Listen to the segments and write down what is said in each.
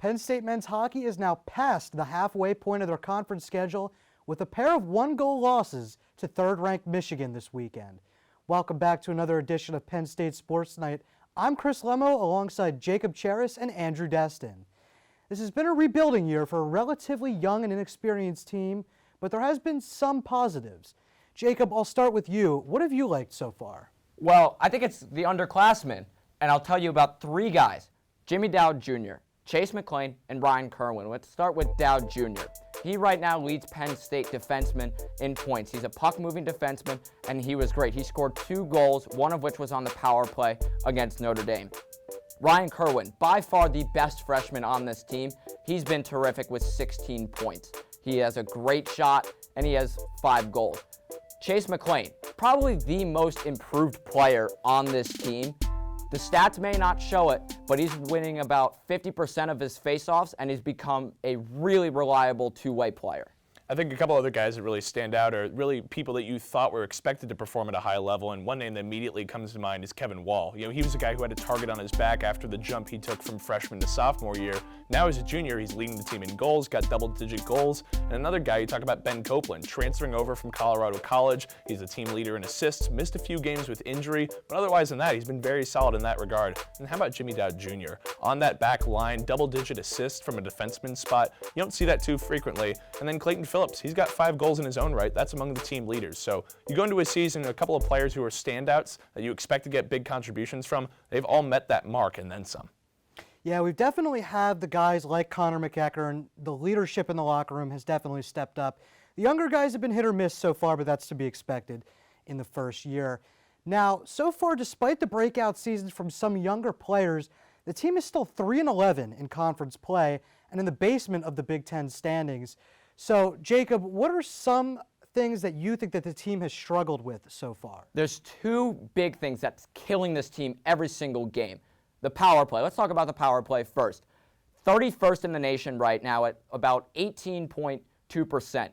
Penn State men's hockey is now past the halfway point of their conference schedule with a pair of one-goal losses to third-ranked Michigan this weekend. Welcome back to another edition of Penn State Sports Night. I'm Chris Lemmo alongside Jacob Cheris and Andrew Destin. This has been a rebuilding year for a relatively young and inexperienced team, but there has been some positives. Jacob, I'll start with you. What have you liked so far? Well, I think it's the underclassmen, and I'll tell you about three guys: Jimmy Dowd Jr., Chase McClain, and Ryan Kerwin. Let's start with Dowd Jr. He right now leads Penn State defensemen in points. He's a puck-moving defenseman, and he was great. He scored 2 goals, one of which was on the power play against Notre Dame. Ryan Kerwin, by far the best freshman on this team. He's been terrific with 16 points. He has a great shot, and he has 5 goals. Chase McClain, probably the most improved player on this team. The stats may not show it, but he's winning about 50% of his faceoffs, and he's become a really reliable two-way player. I think a couple other guys that really stand out are really people that you thought were expected to perform at a high level, and one name that immediately comes to mind is Kevin Wall. You know, he was a guy who had a target on his back after the jump he took from freshman to sophomore year. Now as a junior, he's leading the team in goals, got double-digit goals. And another guy, you talk about Ben Copeland, transferring over from Colorado College. He's a team leader in assists, missed a few games with injury, but otherwise than that, he's been very solid in that regard. And how about Jimmy Dowd Jr.? On that back line, double-digit assists from a defenseman spot. You don't see that too frequently. And then Clayton Phillips, he's got 5 goals in his own right. That's among the team leaders. So you go into a season, a couple of players who are standouts that you expect to get big contributions from, they've all met that mark and then some. Yeah, we've definitely had the guys like Connor McEachern, and the leadership in the locker room has definitely stepped up. The younger guys have been hit or miss so far, but that's to be expected in the first year. Now, so far, despite the breakout seasons from some younger players, the team is still 3-11 in conference play and in the basement of the Big Ten standings. So, Jacob, what are some things that you think that the team has struggled with so far? There's 2 big things that's killing this team every single game. The power play. Let's talk about the power play first. 31st in the nation right now at about 18.2%.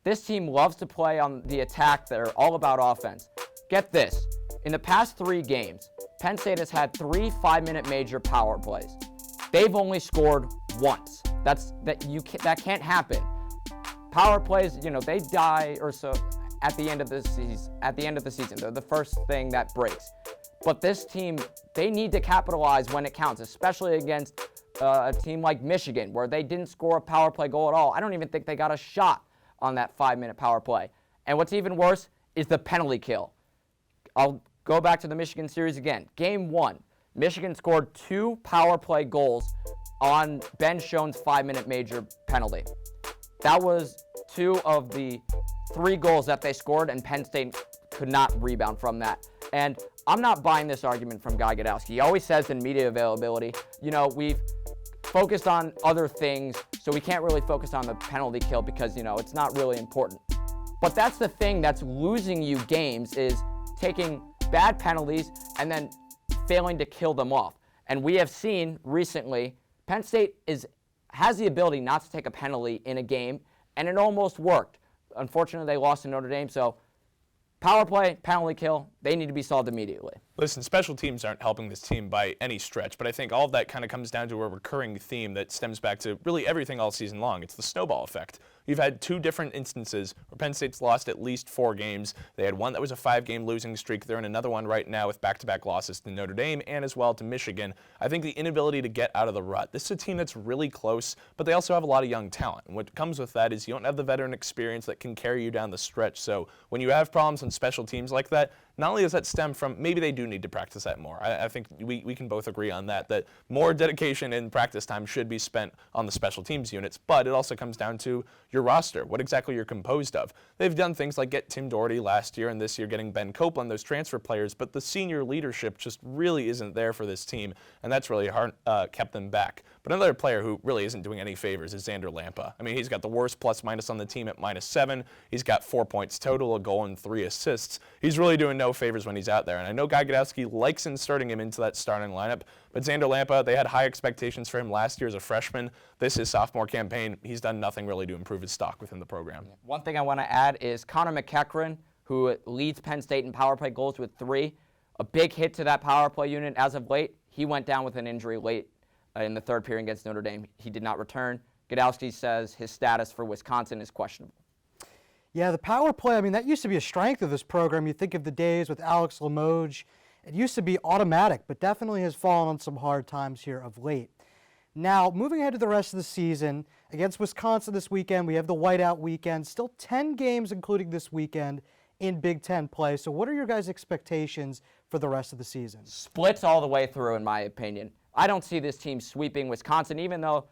This team loves to play on the attack. They're all about offense. Get this. In the past 3 games, Penn State has had 3 5-minute major power plays. They've only scored once. That can't happen. Power plays, they die or so at the end of the season. They're the first thing that breaks. But this team, they need to capitalize when it counts, especially against a team like Michigan, where they didn't score a power play goal at all. I don't even think they got a shot on that 5-minute power play. And what's even worse is the penalty kill. I'll go back to the Michigan series again. Game 1, Michigan scored 2 power play goals on Ben Schoen's 5-minute major penalty. That was 2 of the 3 goals that they scored, and Penn State could not rebound from that. And I'm not buying this argument from Guy Gadowski. He always says in media availability, we've focused on other things, so we can't really focus on the penalty kill because, it's not really important. But that's the thing that's losing you games, is taking bad penalties and then failing to kill them off. And we have seen recently, Penn State has the ability not to take a penalty in a game, and it almost worked. Unfortunately, they lost to Notre Dame, so power play, penalty kill, they need to be solved immediately. Listen, special teams aren't helping this team by any stretch, but I think all of that kind of comes down to a recurring theme that stems back to really everything all season long. It's the snowball effect. You've had 2 different instances where Penn State's lost at least 4 games. They had one that was a 5-game losing streak. They're in another one right now with back-to-back losses to Notre Dame and as well to Michigan. I think the inability to get out of the rut. This is a team that's really close, but they also have a lot of young talent. And what comes with that is you don't have the veteran experience that can carry you down the stretch. So when you have problems on special teams like that, not only does that stem from maybe they do need to practice that more. I think we can both agree on that more dedication and practice time should be spent on the special teams units, but it also comes down to your roster, what exactly you're composed of. They've done things like get Tim Doherty last year and this year getting Ben Copeland, those transfer players, but the senior leadership just really isn't there for this team, and that's really kept them back. But another player who really isn't doing any favors is Xander Lampa. I mean, he's got the worst plus-minus on the team at -7. He's got 4 points total, a goal and 3 assists. He's really doing no favors when he's out there. And I know Guy Gadowski likes inserting him into that starting lineup, but Xander Lampa, they had high expectations for him last year as a freshman. This is sophomore campaign. He's done nothing really to improve his stock within the program. One thing I want to add is Connor McEachern, who leads Penn State in power play goals with 3. A big hit to that power play unit as of late. He went down with an injury late in the third period against Notre Dame. He did not return. Godowski says his status for Wisconsin is questionable. Yeah, the power play, I mean, that used to be a strength of this program. You think of the days with Alex Lemmo. It used to be automatic, but definitely has fallen on some hard times here of late. Now, moving ahead to the rest of the season, against Wisconsin this weekend, we have the whiteout weekend. Still 10 games, including this weekend, in Big Ten play. So what are your guys' expectations for the rest of the season? Splits all the way through, in my opinion. I don't see this team sweeping Wisconsin, even though,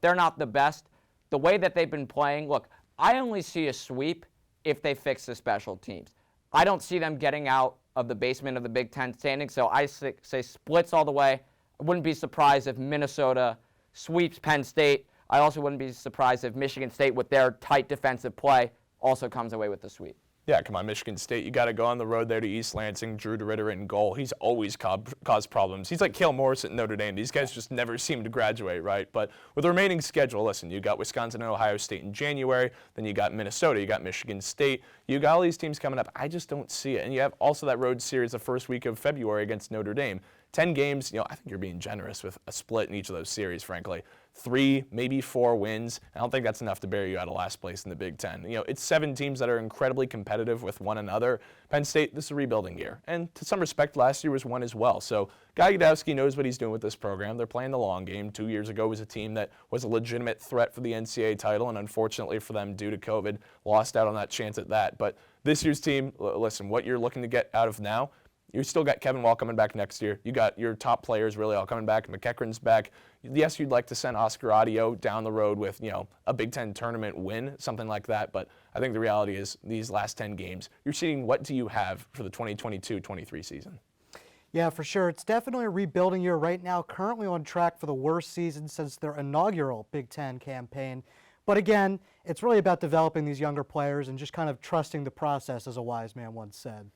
they're not the best. The way that they've been playing, look, I only see a sweep if they fix the special teams. I don't see them getting out of the basement of the Big Ten standings, so I say splits all the way. I wouldn't be surprised if Minnesota sweeps Penn State. I also wouldn't be surprised if Michigan State, with their tight defensive play, also comes away with the sweep. Yeah, come on, Michigan State. You got to go on the road there to East Lansing. Drew DeRitter in goal. He's always caused problems. He's like Cale Morris at Notre Dame. These guys just never seem to graduate, right? But with the remaining schedule, listen, you got Wisconsin and Ohio State in January. Then you got Minnesota. You got Michigan State. You got all these teams coming up. I just don't see it. And you have also that road series the first week of February against Notre Dame. 10 games, I think you're being generous with a split in each of those series, frankly. 3, maybe 4 wins. I don't think that's enough to bury you out of last place in the Big Ten. It's 7 teams that are incredibly competitive with one another. Penn State, this is a rebuilding year. And to some respect, last year was one as well. So Guy Godowski knows what he's doing with this program. They're playing the long game. 2 years ago was a team that was a legitimate threat for the NCAA title, and unfortunately for them, due to COVID, lost out on that chance at that. But this year's team, listen, what you're looking to get out of now, you still got Kevin Wall coming back next year. You got your top players really all coming back. McEachran's back. Yes, you'd like to send Oscar Audio down the road with, a Big Ten tournament win, something like that. But I think the reality is these last 10 games, you're seeing what do you have for the 2022-23 season. Yeah, for sure. It's definitely a rebuilding year right now, currently on track for the worst season since their inaugural Big Ten campaign. But again, it's really about developing these younger players and just kind of trusting the process, as a wise man once said.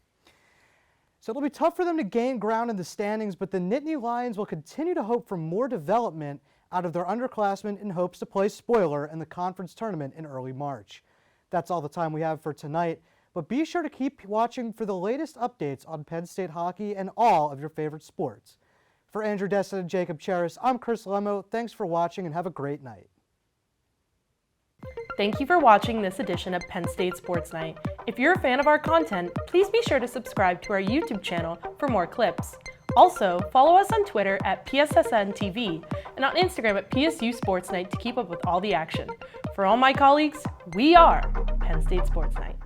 So it'll be tough for them to gain ground in the standings, but the Nittany Lions will continue to hope for more development out of their underclassmen in hopes to play spoiler in the conference tournament in early March. That's all the time we have for tonight, but be sure to keep watching for the latest updates on Penn State hockey and all of your favorite sports. For Andrew Destin and Jacob Cheris, I'm Chris Lemmo. Thanks for watching and have a great night. Thank you for watching this edition of Penn State Sports Night. If you're a fan of our content, please be sure to subscribe to our YouTube channel for more clips. Also, follow us on Twitter at PSSN TV and on Instagram at PSU Sports Night to keep up with all the action. For all my colleagues, we are Penn State Sports Night.